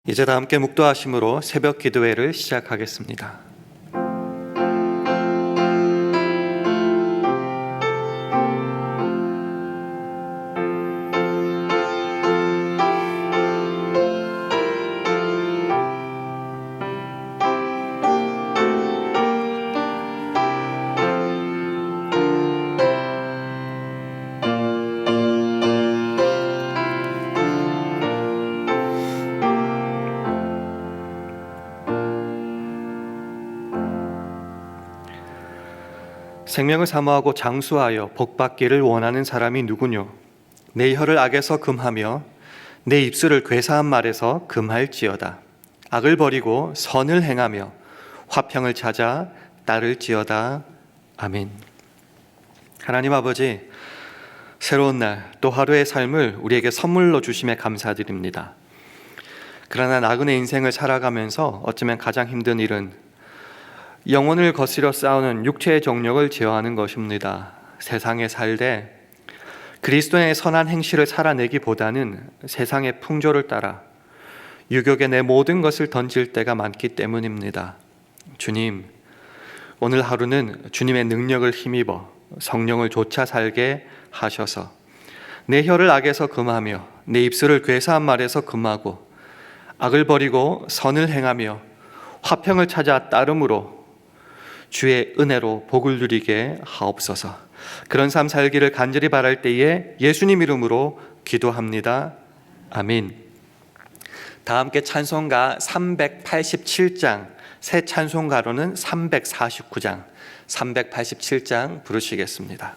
이제 다 함께 묵도하심으로 새벽 기도회를 시작하겠습니다. 생명을 사모하고 장수하여 복받기를 원하는 사람이 누구뇨? 내 혀를 악에서 금하며 내 입술을 괴사한 말에서 금할지어다. 악을 버리고 선을 행하며 화평을 찾아 따를지어다. 아멘. 하나님 아버지, 새로운 날 또 하루의 삶을 우리에게 선물로 주심에 감사드립니다. 그러나 나그네 인생을 살아가면서 어쩌면 가장 힘든 일은 영혼을 거스려 싸우는 육체의 정욕을 제어하는 것입니다. 세상에 살되 그리스도의 선한 행실을 살아내기보다는 세상의 풍조를 따라 유격에 내 모든 것을 던질 때가 많기 때문입니다. 주님, 오늘 하루는 주님의 능력을 힘입어 성령을 좇아 살게 하셔서 내 혀를 악에서 금하며 내 입술을 괴사한 말에서 금하고 악을 버리고 선을 행하며 화평을 찾아 따름으로 주의 은혜로 복을 누리게 하옵소서. 그런 삶 살기를 간절히 바랄 때에 예수님 이름으로 기도합니다. 아멘. 다 함께 찬송가 387장, 새 찬송가로는 349장, 387장 부르시겠습니다.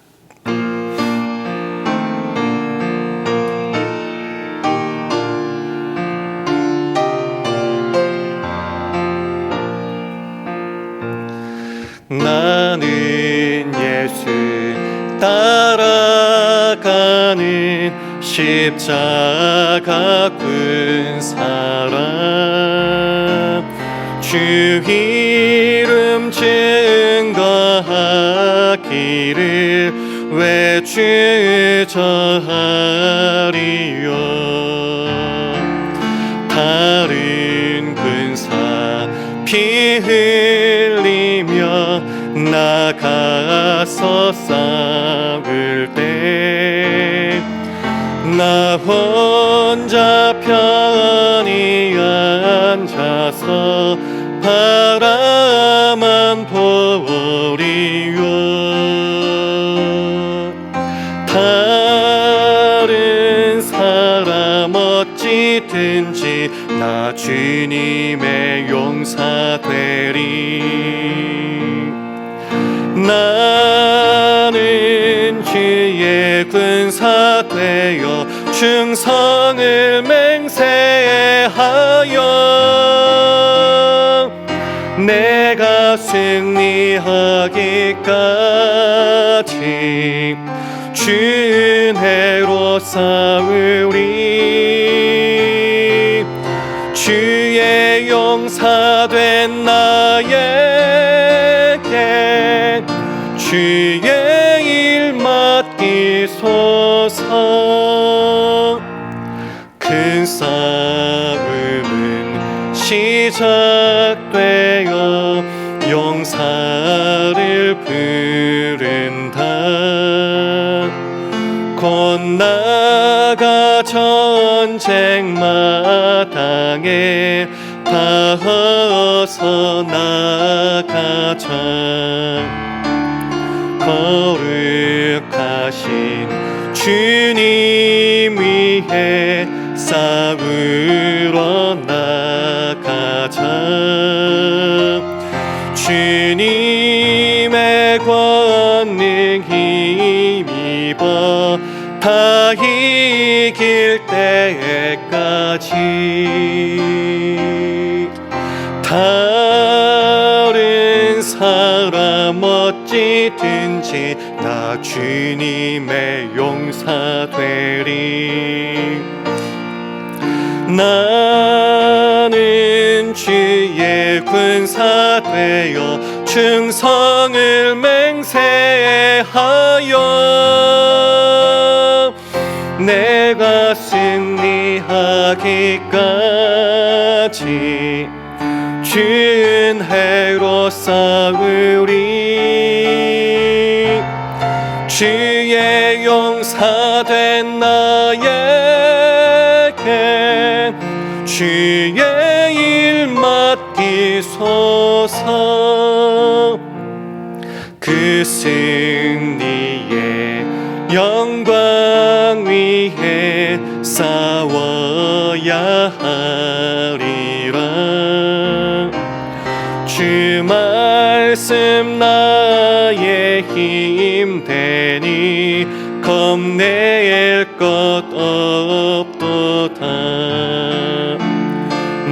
나는 예수 따라가는 십자가 꾼 사람, 주 이름 증거하기를 외주저하리요. 다른 군사 피 흘리며 나가서 싸울 때 나 혼자 편히 앉아서 바라만 보리요. 다른 사람 어찌든지 나 주님의 용사 되리. 나는 주의 군사 되어 충성을 맹세하여 내가 승리하기까지 주 은혜로 싸우리. 주의 용사 된 나에게 주의 일 맡기소서. 큰 싸움은 시작되어 용사를 부른다. 곧 나가 전쟁 마당에 다 어서 나가자. 거룩하신 주님 위해 싸우러 나가자. 주님의 권능 힘입어 다 이길 때까지. 다른 사람 어찌든지 나 주님의 용사 되리. 나는 주의 군사 되어 충성을 맹세하여 내가 승리하기까지 때까지 주은 해로 싸우리. 주의 용사된 나에게 주의 일 맡기소서. 그 승리의 영광 위에 싸워야 하리라. 주 말씀 나의 힘 되니 겁낼 것 없도다.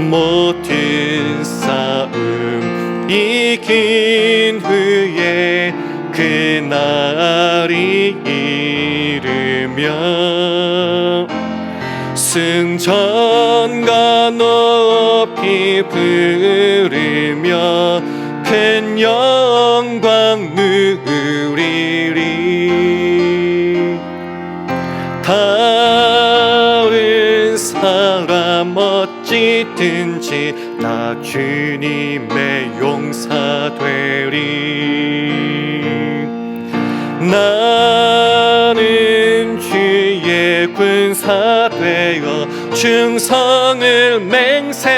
모든 싸움 이긴 후에 그날이 이르면 승전가 높이 부르며 큰 영광 누리리. 다른 사람 어찌든지 나 주님의 용사 되리. 나는 주의 군사 되어 충성을 맹세하여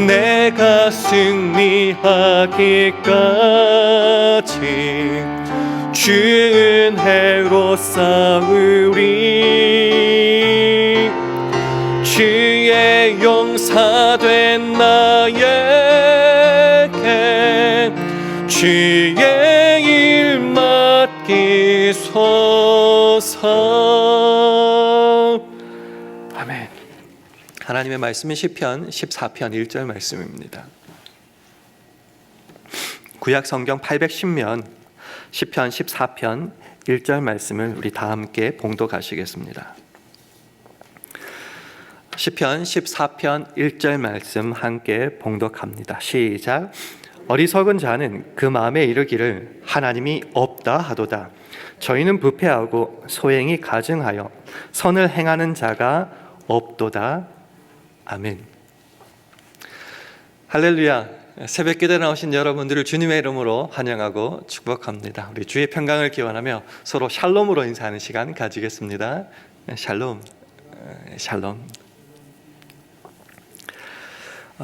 내가 승리하기까지 주은 해로 싸우리. 주의 용사 된 나에게 주의 일 맡기소서. 아멘. 하나님의 말씀은 시편 14편 1절 말씀입니다. 구약 성경 810면 시편 14편 1절 말씀을 우리 다 함께 봉독하시겠습니다. 시편 14편 1절 말씀 함께 봉독합니다. 시작. 어리석은 자는 그 마음에 이르기를 하나님이 없다 하도다. 저희는 부패하고 소행이 가증하여 선을 행하는 자가 없도다. 아멘. 할렐루야. 새벽 기도에 나오신 여러분들을 주님의 이름으로 환영하고 축복합니다. 우리 주의 평강을 기원하며 서로 샬롬으로 인사하는 시간 가지겠습니다. 샬롬. 샬롬.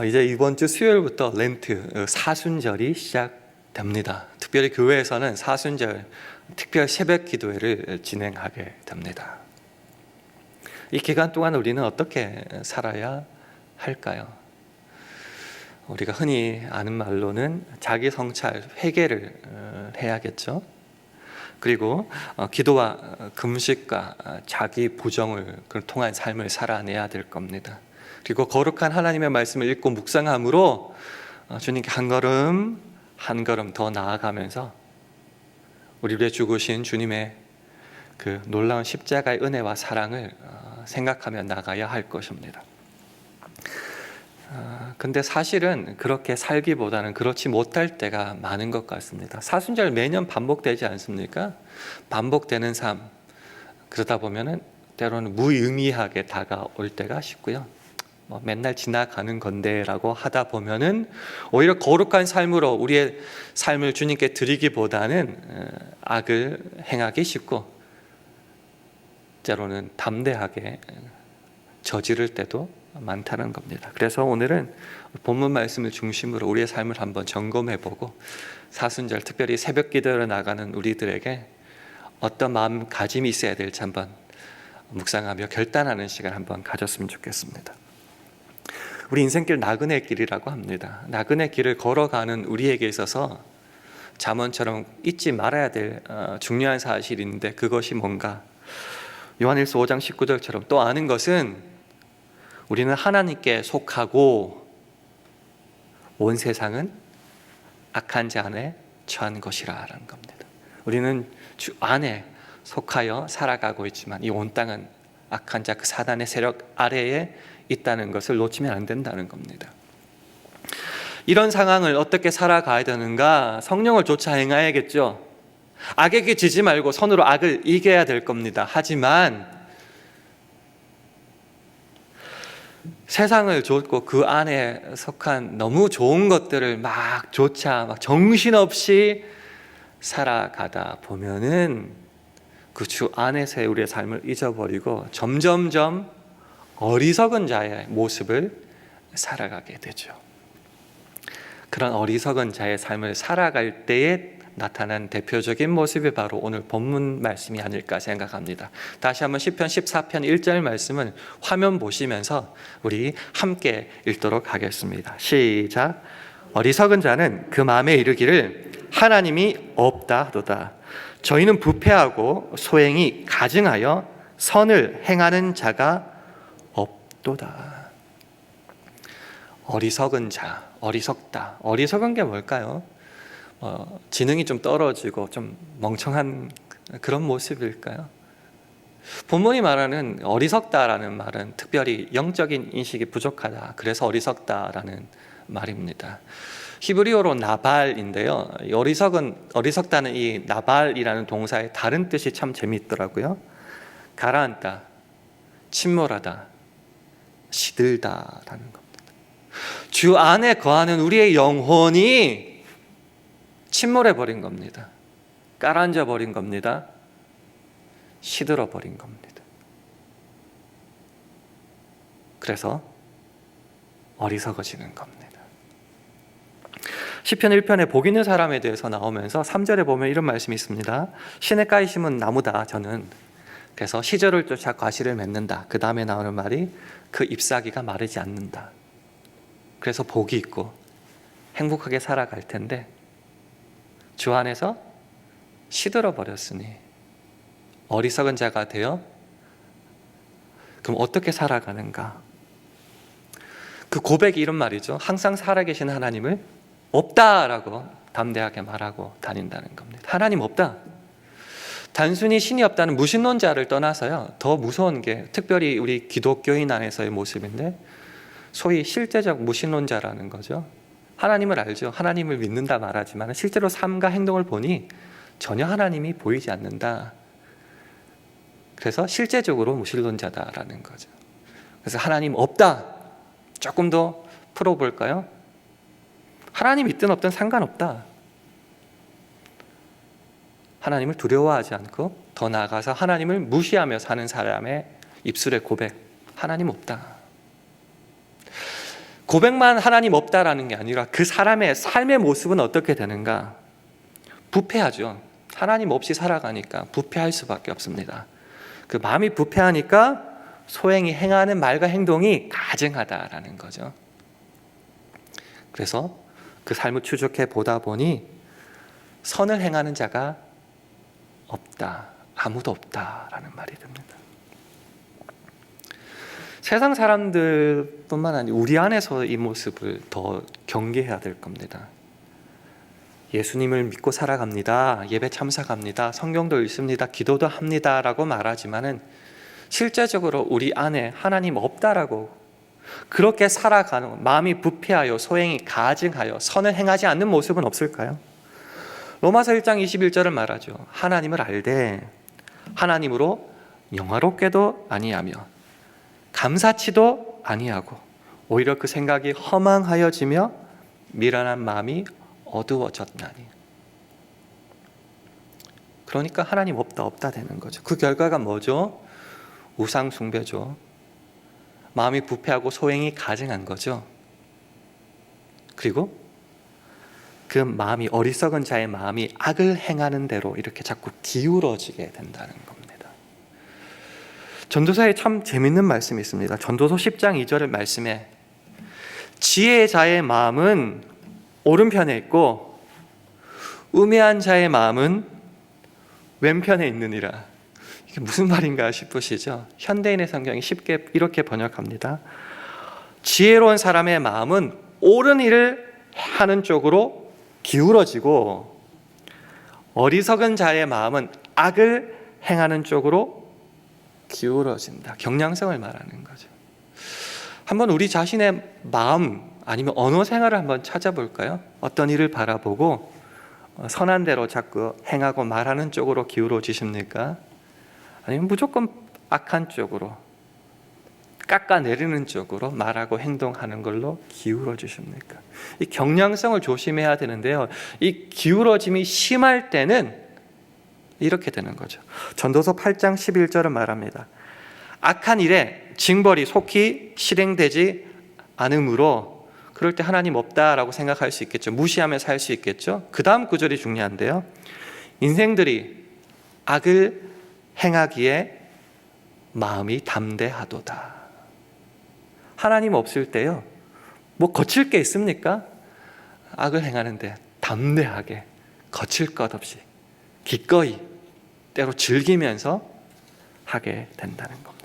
이제 이번 주 수요일부터 렌트 사순절이 시작됩니다. 특별히 교회에서는 사순절 특별 새벽 기도회를 진행하게 됩니다. 이 기간 동안 우리는 어떻게 살아야 할까요? 우리가 흔히 아는 말로는 자기 성찰, 회개를 해야겠죠. 그리고 기도와 금식과 자기 부정을 통한 삶을 살아내야 될 겁니다. 그리고 거룩한 하나님의 말씀을 읽고 묵상함으로 주님께 한 걸음 한 걸음 더 나아가면서 우리를 위해 죽으신 주님의 그 놀라운 십자가의 은혜와 사랑을 생각하며 나가야 할 것입니다. 근데 사실은 그렇게 살기보다는 그렇지 못할 때가 많은 것 같습니다. 사순절 매년 반복되지 않습니까? 반복되는 삶, 그러다 보면은 때로는 무의미하게 다가올 때가 싶고요. 맨날 지나가는 건데라고 하다 보면은 오히려 거룩한 삶으로 우리의 삶을 주님께 드리기보다는 악을 행하기 쉽고 때로는 담대하게 저지를 때도 많다는 겁니다. 그래서 오늘은 본문 말씀을 중심으로 우리의 삶을 한번 점검해보고 사순절 특별히 새벽 기도로 나가는 우리들에게 어떤 마음가짐이 있어야 될지 한번 묵상하며 결단하는 시간 한번 가졌으면 좋겠습니다. 우리 인생길 나그네 길이라고 합니다. 나그네 길을 걸어가는 우리에게 있어서 잠언처럼 잊지 말아야 될 중요한 사실이 있는데 그것이 뭔가? 요한일서 5장 19절처럼 또 아는 것은 우리는 하나님께 속하고 온 세상은 악한 자 안에 처한 것이라는 겁니다. 우리는 주 안에 속하여 살아가고 있지만 이 온 땅은 악한 자 그 사단의 세력 아래에 있다는 것을 놓치면 안 된다는 겁니다. 이런 상황을 어떻게 살아가야 되는가? 성령을 쫓아 행해야겠죠. 악에게 지지 말고 선으로 악을 이겨야 될 겁니다. 하지만 세상을 좇고 그 안에 속한 너무 좋은 것들을 막 좇아 막 정신없이 살아가다 보면은 그 주 안에서의 우리의 삶을 잊어버리고 점점점 어리석은 자의 모습을 살아가게 되죠. 그런 어리석은 자의 삶을 살아갈 때에 나타난 대표적인 모습이 바로 오늘 본문 말씀이 아닐까 생각합니다. 다시 한번 시편 14편 1절 말씀을 화면 보시면서 우리 함께 읽도록 하겠습니다. 시작. 어리석은 자는 그 마음에 이르기를 하나님이 없다 하도다. 저희는 부패하고 소행이 가증하여 선을 행하는 자가 없도다. 어리석은 자, 어리석다. 어리석은 게 뭘까요? 지능이 좀 떨어지고 좀 멍청한 그런 모습일까요? 본문이 말하는 어리석다라는 말은 특별히 영적인 인식이 부족하다. 그래서 어리석다라는 말입니다. 히브리어로 나발인데요. 어리석다는 이 나발이라는 동사의 다른 뜻이 참 재미있더라고요. 가라앉다, 침몰하다, 시들다라는 겁니다. 주 안에 거하는 우리의 영혼이 침몰해 버린 겁니다. 가라앉아 버린 겁니다. 시들어 버린 겁니다. 그래서 어리석어지는 겁니다. 시편 1편에 복 있는 사람에 대해서 나오면서 3절에 보면 이런 말씀이 있습니다. 시냇가에 심은 나무다 저는. 그래서 시절을 쫓아 과실을 맺는다. 그 다음에 나오는 말이 그 잎사귀가 마르지 않는다. 그래서 복이 있고 행복하게 살아갈 텐데 주 안에서 시들어 버렸으니 어리석은 자가 되어 그럼 어떻게 살아가는가? 그 고백이 이런 말이죠. 항상 살아계신 하나님을 없다라고 담대하게 말하고 다닌다는 겁니다. 하나님 없다. 단순히 신이 없다는 무신론자를 떠나서요, 더 무서운 게 특별히 우리 기독교인 안에서의 모습인데 소위 실제적 무신론자라는 거죠. 하나님을 알죠. 하나님을 믿는다 말하지만 실제로 삶과 행동을 보니 전혀 하나님이 보이지 않는다. 그래서 실제적으로 무신론자다라는 거죠. 그래서 하나님 없다. 조금 더 풀어볼까요? 하나님 있든 없든 상관없다. 하나님을 두려워하지 않고 더 나아가서 하나님을 무시하며 사는 사람의 입술의 고백, 하나님 없다. 고백만 하나님 없다라는 게 아니라 그 사람의 삶의 모습은 어떻게 되는가? 부패하죠. 하나님 없이 살아가니까 부패할 수밖에 없습니다. 그 마음이 부패하니까 소행이 행하는 말과 행동이 가증하다라는 거죠. 그래서 그 삶을 추적해 보다 보니 선을 행하는 자가 없다, 아무도 없다라는 말이 됩니다. 세상 사람들뿐만 아니라 우리 안에서 이 모습을 더 경계해야 될 겁니다. 예수님을 믿고 살아갑니다, 예배 참석합니다, 성경도 읽습니다, 기도도 합니다 라고 말하지만은 실제적으로 우리 안에 하나님 없다라고 그렇게 살아가는 마음이 부패하여 소행이 가증하여 선을 행하지 않는 모습은 없을까요? 로마서 1장 21절을 말하죠. 하나님을 알되 하나님으로 영화롭게도 아니하며 감사치도 아니하고 오히려 그 생각이 허망하여지며 미련한 마음이 어두워졌나니. 그러니까 하나님 없다 되는 거죠. 그 결과가 뭐죠? 우상 숭배죠. 마음이 부패하고 소행이 가증한 거죠. 그리고 그 마음이 어리석은 자의 마음이 악을 행하는 대로 이렇게 자꾸 기울어지게 된다는 겁니다. 전도서에 참 재밌는 말씀이 있습니다. 전도서 10장 2절 말씀에 지혜의 자의 마음은 오른편에 있고 우매한 자의 마음은 왼편에 있느니라. 이게 무슨 말인가 싶으시죠? 현대인의 성경이 쉽게 이렇게 번역합니다. 지혜로운 사람의 마음은 옳은 일을 하는 쪽으로 기울어지고 어리석은 자의 마음은 악을 행하는 쪽으로 기울어진다. 경량성을 말하는 거죠. 한번 우리 자신의 마음 아니면 언어 생활을 한번 찾아볼까요? 어떤 일을 바라보고 선한 대로 자꾸 행하고 말하는 쪽으로 기울어지십니까? 아니면 무조건 악한 쪽으로 깎아내리는 쪽으로 말하고 행동하는 걸로 기울어 주십니까? 이 경량성을 조심해야 되는데요. 이 기울어짐이 심할 때는 이렇게 되는 거죠. 전도서 8장 11절은 말합니다. 악한 일에 징벌이 속히 실행되지 않으므로 그럴 때 하나님 없다라고 생각할 수 있겠죠. 무시하며 살 수 있겠죠. 그 다음 구절이 중요한데요. 인생들이 악을 행하기에 마음이 담대하도다. 하나님 없을 때요, 뭐 거칠 게 있습니까? 악을 행하는데 담대하게 거칠 것 없이 기꺼이 때로 즐기면서 하게 된다는 겁니다.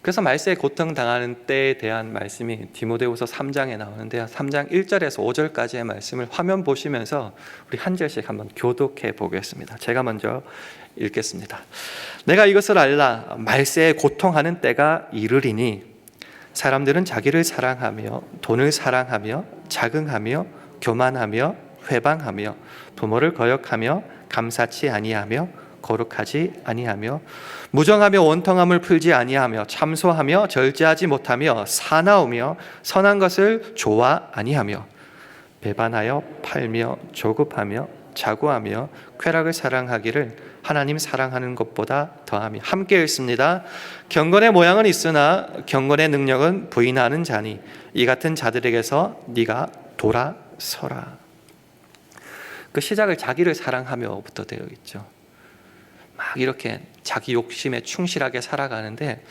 그래서 말세에 고통당하는 때에 대한 말씀이 디모데후서 3장에 나오는데요. 3장 1절에서 5절까지의 말씀을 화면 보시면서 우리 한 절씩 한번 교독해 보겠습니다. 제가 먼저 읽겠습니다. 내가 이것을 알라. 말세에 고통하는 때가 이르리니 사람들은 자기를 사랑하며 돈을 사랑하며 자긍하며 교만하며 회방하며 부모를 거역하며 감사치 아니하며 거룩하지 아니하며 무정하며 원통함을 풀지 아니하며 참소하며 절제하지 못하며 사나우며 선한 것을 좋아 아니하며 배반하여 팔며 조급하며 자고하며 쾌락을 사랑하기를 하나님 사랑하는 것보다 더하며 함께 읽습니다. 경건의 모양은 있으나 경건의 능력은 부인하는 자니 이 같은 자들에게서 네가 돌아서라. 그 시작을 자기를 사랑하며부터 되어 있죠. 막 이렇게 자기 욕심에 충실하게 살아가는데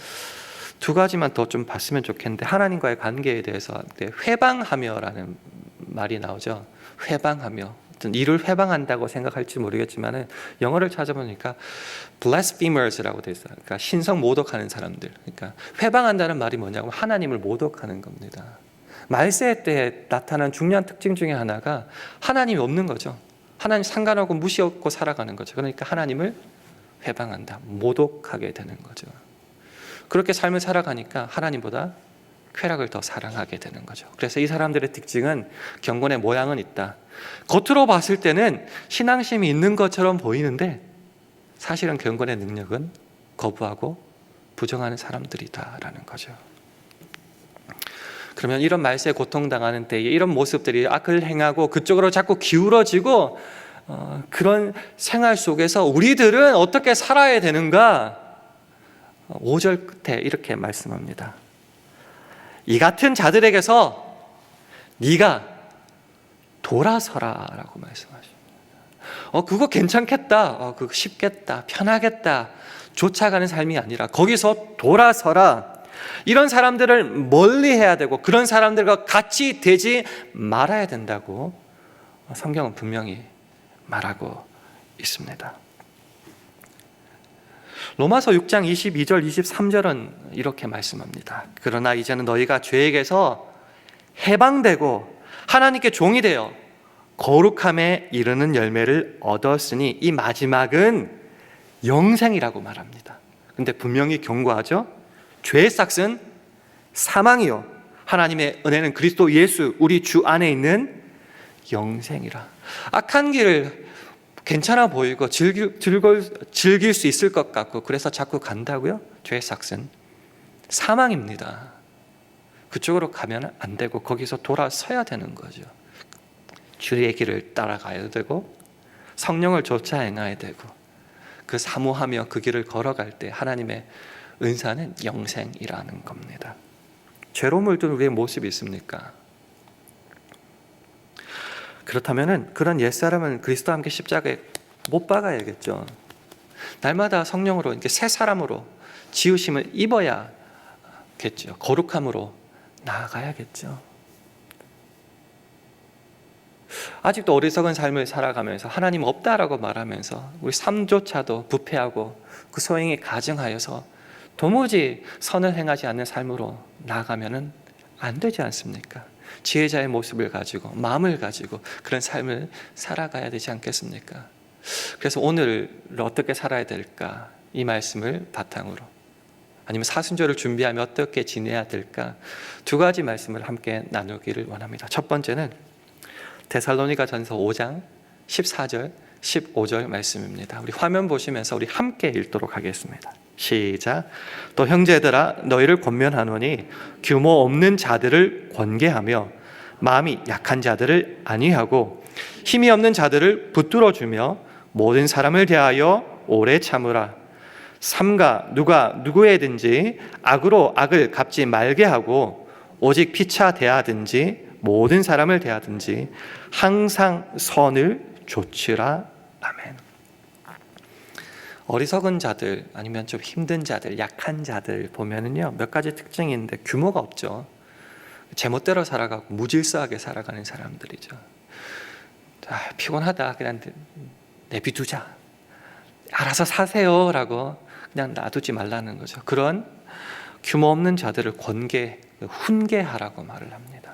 두 가지만 더 좀 봤으면 좋겠는데, 하나님과의 관계에 대해서 회방하며라는 말이 나오죠. 회방하며, 이를 회방한다고 생각할지 모르겠지만 영어를 찾아보니까 blasphemers라고 되어 있어요. 그러니까 신성 모독하는 사람들. 그러니까 회방한다는 말이 뭐냐고 하나님을 모독하는 겁니다. 말세 때 나타난 중요한 특징 중에 하나가 하나님이 없는 거죠. 하나님 상관하고 무시하고 살아가는 거죠. 그러니까 하나님을 회방한다, 모독하게 되는 거죠. 그렇게 삶을 살아가니까 하나님보다 쾌락을 더 사랑하게 되는 거죠. 그래서 이 사람들의 특징은 경건의 모양은 있다. 겉으로 봤을 때는 신앙심이 있는 것처럼 보이는데 사실은 경건의 능력은 거부하고 부정하는 사람들이다라는 거죠. 그러면 이런 말세에 고통당하는 때에 이런 모습들이 악을 행하고 그쪽으로 자꾸 기울어지고 그런 생활 속에서 우리들은 어떻게 살아야 되는가? 5절 끝에 이렇게 말씀합니다. 이 같은 자들에게서 네가 돌아서라 라고 말씀하십니다. 그거 괜찮겠다, 그거 쉽겠다, 편하겠다 쫓아가는 삶이 아니라 거기서 돌아서라. 이런 사람들을 멀리해야 되고 그런 사람들과 같이 되지 말아야 된다고 성경은 분명히 말하고 있습니다. 로마서 6장 22절 23절은 이렇게 말씀합니다. 그러나 이제는 너희가 죄에게서 해방되고 하나님께 종이 되어 거룩함에 이르는 열매를 얻었으니 이 마지막은 영생이라고 말합니다. 근데 분명히 경고하죠. 죄의 싹은 사망이요 하나님의 은혜는 그리스도 예수 우리 주 안에 있는 영생이라. 악한 길을 괜찮아 보이고 즐길 수 있을 것 같고 그래서 자꾸 간다고요? 죄의 싹은 사망입니다. 그쪽으로 가면 안 되고 거기서 돌아서야 되는 거죠. 주의 길을 따라가야 되고 성령을 쫓아 행해야 되고 그 사모하며 그 길을 걸어갈 때 하나님의 은사는 영생이라는 겁니다. 죄로 물든 우리의 모습이 있습니까? 그렇다면 그런 옛사람은 그리스도와 함께 십자가에 못 박아야겠죠. 날마다 성령으로 이렇게 새 사람으로 지으심을 입어야겠죠. 거룩함으로 나아가야겠죠. 아직도 어리석은 삶을 살아가면서 하나님 없다라고 말하면서 우리 삶조차도 부패하고 그 소행에 가증하여서 도무지 선을 행하지 않는 삶으로 나아가면 안 되지 않습니까? 지혜자의 모습을 가지고 마음을 가지고 그런 삶을 살아가야 되지 않겠습니까? 그래서 오늘을 어떻게 살아야 될까? 이 말씀을 바탕으로 아니면 사순절을 준비하며 어떻게 지내야 될까? 두 가지 말씀을 함께 나누기를 원합니다. 첫 번째는 데살로니가전서 5장 14절 15절 말씀입니다. 우리 화면 보시면서 우리 함께 읽도록 하겠습니다. 시작. 또 형제들아 너희를 권면하노니 규모 없는 자들을 권계하며 마음이 약한 자들을 안위하고 힘이 없는 자들을 붙들어 주며 모든 사람을 대하여 오래 참으라. 삼가 누가 누구에든지 악으로 악을 갚지 말게 하고 오직 피차 대하든지 모든 사람을 대하든지 항상 선을 조치라. 아멘. 어리석은 자들 아니면 좀 힘든 자들, 약한 자들 보면은요 몇 가지 특징이 있는데 규모가 없죠. 제멋대로 살아가고 무질서하게 살아가는 사람들이죠. 피곤하다 그냥 내비두자, 알아서 사세요라고 그냥 놔두지 말라는 거죠. 그런 규모 없는 자들을 훈계하라고 말을 합니다.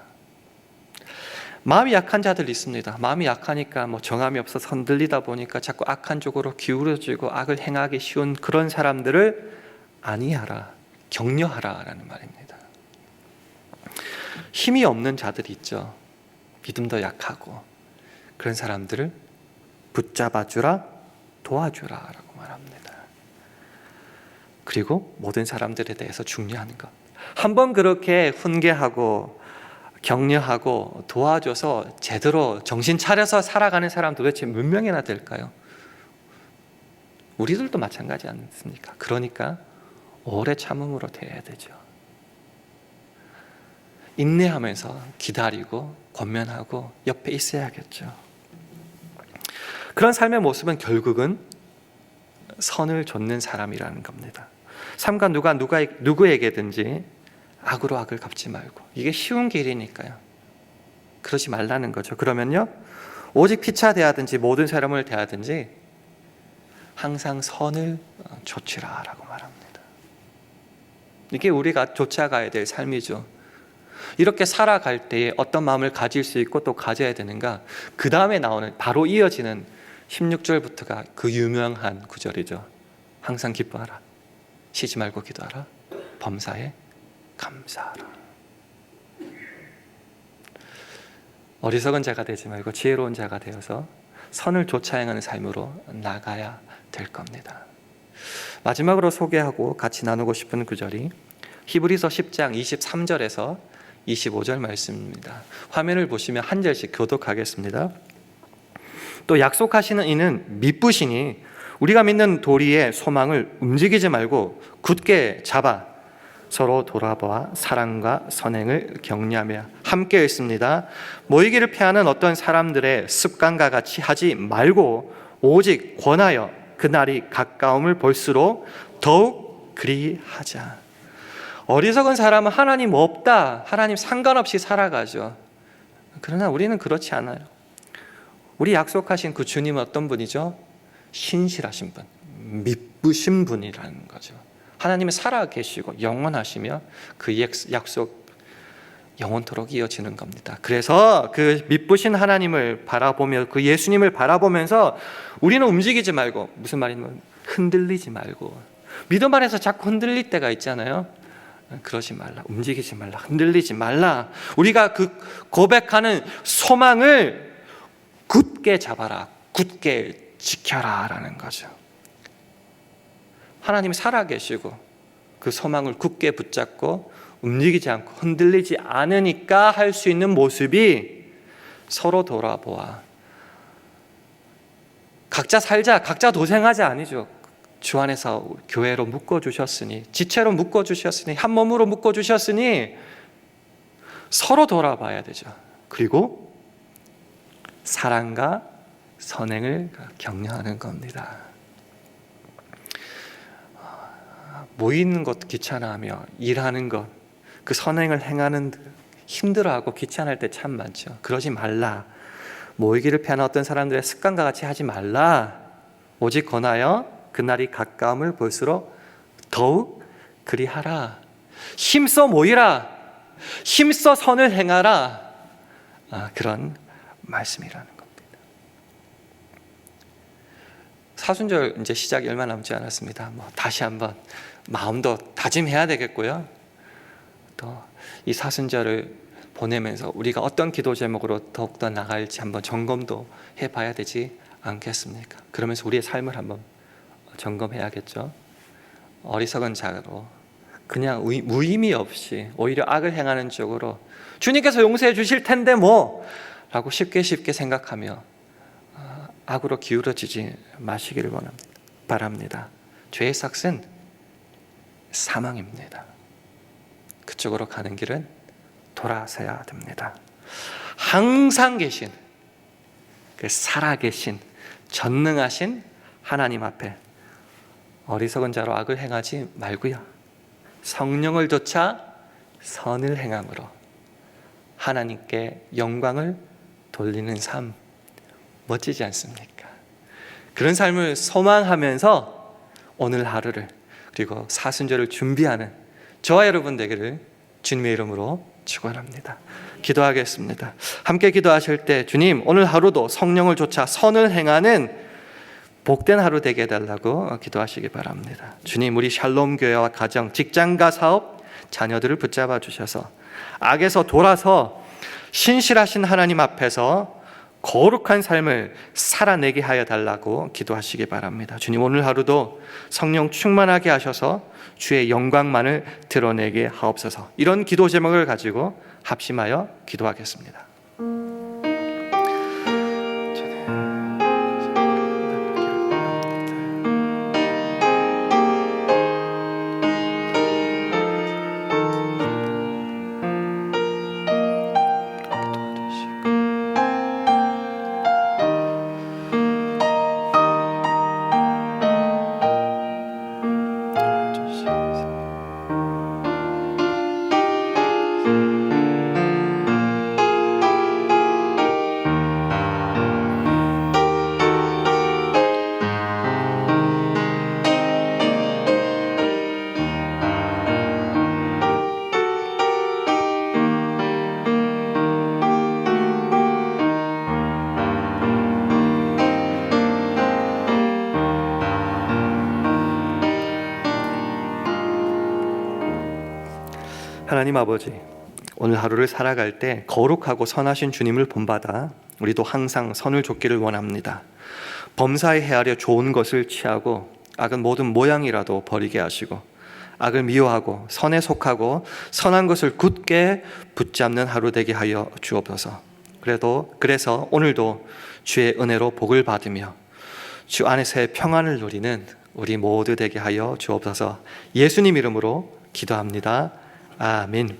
마음이 약한 자들 있습니다. 마음이 약하니까 정함이 없어서 흔들리다 보니까 자꾸 악한 쪽으로 기울어지고 악을 행하기 쉬운 그런 사람들을 안위하라, 격려하라라는 말입니다. 힘이 없는 자들이 있죠. 믿음도 약하고 그런 사람들을 붙잡아주라, 도와주라라고 말합니다. 그리고 모든 사람들에 대해서 중요한 것, 한번 그렇게 훈계하고 격려하고 도와줘서 제대로 정신 차려서 살아가는 사람 도대체 몇 명이나 될까요? 우리들도 마찬가지 않습니까? 그러니까 오래 참음으로 대해야 되죠. 인내하면서 기다리고 권면하고 옆에 있어야겠죠. 그런 삶의 모습은 결국은 선을 좇는 사람이라는 겁니다. 삼가 누가 누구에게든지 악으로 악을 갚지 말고, 이게 쉬운 길이니까요. 그러지 말라는 거죠. 그러면요, 오직 피차 대하든지 모든 사람을 대하든지 항상 선을 조치라라고 말합니다. 이게 우리가 쫓아가야 될 삶이죠. 이렇게 살아갈 때에 어떤 마음을 가질 수 있고 또 가져야 되는가, 그 다음에 나오는 바로 이어지는 16절부터가 그 유명한 구절이죠. 항상 기뻐하라, 쉬지 말고 기도하라, 범사에 감사하라. 어리석은 자가 되지 말고 지혜로운 자가 되어서 선을 좇아 행하는 삶으로 나가야 될 겁니다. 마지막으로 소개하고 같이 나누고 싶은 구절이 히브리서 10장 23절에서 25절 말씀입니다. 화면을 보시면 한 절씩 교독하겠습니다. 또 약속하시는 이는 미쁘시니 우리가 믿는 도리의 소망을 움직이지 말고 굳게 잡아 서로 돌아보아 사랑과 선행을 격려하며 함께 있습니다. 모이기를 피하는 어떤 사람들의 습관과 같이 하지 말고 오직 권하여 그날이 가까움을 볼수록 더욱 그리하자. 어리석은 사람은 하나님 없다, 하나님 상관없이 살아가죠. 그러나 우리는 그렇지 않아요. 우리 약속하신 그 주님은 어떤 분이죠? 신실하신 분, 미쁘신 분이라는 거죠. 하나님은 살아계시고 영원하시며 그 약속 영원토록 이어지는 겁니다. 그래서 그 미쁘신 하나님을 바라보며 그 예수님을 바라보면서 우리는 움직이지 말고, 무슨 말이냐면 흔들리지 말고, 믿음 안에서 자꾸 흔들릴 때가 있잖아요. 그러지 말라, 움직이지 말라, 흔들리지 말라. 우리가 그 고백하는 소망을 굳게 잡아라, 굳게 지켜라 라는 거죠. 하나님이 살아계시고 그 소망을 굳게 붙잡고 움직이지 않고 흔들리지 않으니까 할 수 있는 모습이 서로 돌아보아 각자 살자, 각자 도생하자 아니죠. 주 안에서 교회로 묶어주셨으니, 지체로 묶어주셨으니, 한 몸으로 묶어주셨으니 서로 돌아봐야 되죠. 그리고 사랑과 선행을 격려하는 겁니다. 모이는 것 귀찮아하며 일하는 것, 그 선행을 행하는 힘들어하고 귀찮을 때 참 많죠. 그러지 말라. 모이기를 피하는 어떤 사람들의 습관과 같이 하지 말라. 오직 권하여 그날이 가까움을 볼수록 더욱 그리하라. 힘써 모이라, 힘써 선을 행하라. 그런 말씀이라는 겁니다. 사순절 이제 시작이 얼마 남지 않았습니다. 다시 한번 마음도 다짐해야 되겠고요. 또 이 사순절을 보내면서 우리가 어떤 기도 제목으로 더욱더 나갈지 한번 점검도 해봐야 되지 않겠습니까? 그러면서 우리의 삶을 한번 점검해야겠죠. 어리석은 자로 그냥 무의미 없이 오히려 악을 행하는 쪽으로 주님께서 용서해 주실 텐데 뭐 라고 쉽게 생각하며 악으로 기울어지지 마시기를 바랍니다. 죄의 삭은 사망입니다. 그쪽으로 가는 길은 돌아서야 됩니다. 항상 계신, 살아계신, 전능하신 하나님 앞에 어리석은 자로 악을 행하지 말고요, 성령을 좇아 선을 행함으로 하나님께 영광을 돌리는 삶, 멋지지 않습니까? 그런 삶을 소망하면서 오늘 하루를, 그리고 사순절을 준비하는 저와 여러분 되기를 주님의 이름으로 축원합니다. 기도하겠습니다. 함께 기도하실 때 주님, 오늘 하루도 성령을 좇아 선을 행하는 복된 하루 되게 해달라고 기도하시기 바랍니다. 주님, 우리 샬롬 교회와 가정, 직장과 사업, 자녀들을 붙잡아 주셔서 악에서 돌아서 신실하신 하나님 앞에서 거룩한 삶을 살아내게 하여 달라고 기도하시기 바랍니다. 주님, 오늘 하루도 성령 충만하게 하셔서 주의 영광만을 드러내게 하옵소서. 이런 기도 제목을 가지고 합심하여 기도하겠습니다. 하나님 아버지, 오늘 하루를 살아갈 때 거룩하고 선하신 주님을 본받아 우리도 항상 선을 좇기를 원합니다. 범사에 헤아려 좋은 것을 취하고 악은 모든 모양이라도 버리게 하시고 악을 미워하고 선에 속하고 선한 것을 굳게 붙잡는 하루 되게 하여 주옵소서. 그래서 오늘도 주의 은혜로 복을 받으며 주 안에서의 평안을 누리는 우리 모두 되게 하여 주옵소서. 예수님 이름으로 기도합니다. 아멘.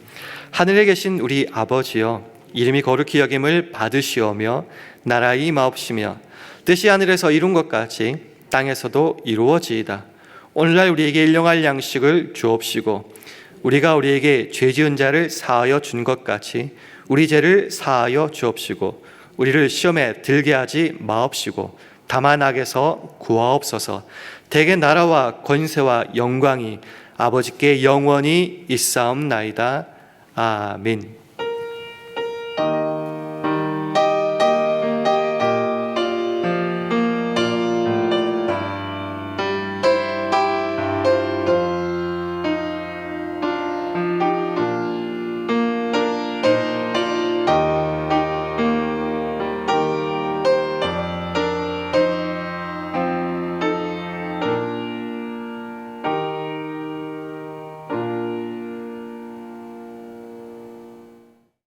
하늘에 계신 우리 아버지여, 이름이 거룩히 여김을 받으시오며 나라의 임하옵시며 뜻이 하늘에서 이룬 것 같이 땅에서도 이루어지이다. 오늘날 우리에게 일용할 양식을 주옵시고 우리가 우리에게 죄 지은 자를 사하여 준 것 같이 우리 죄를 사하여 주옵시고 우리를 시험에 들게 하지 마옵시고 다만 악에서 구하옵소서. 대개 나라와 권세와 영광이 아버지께 영원히 있사옵나이다. 아멘.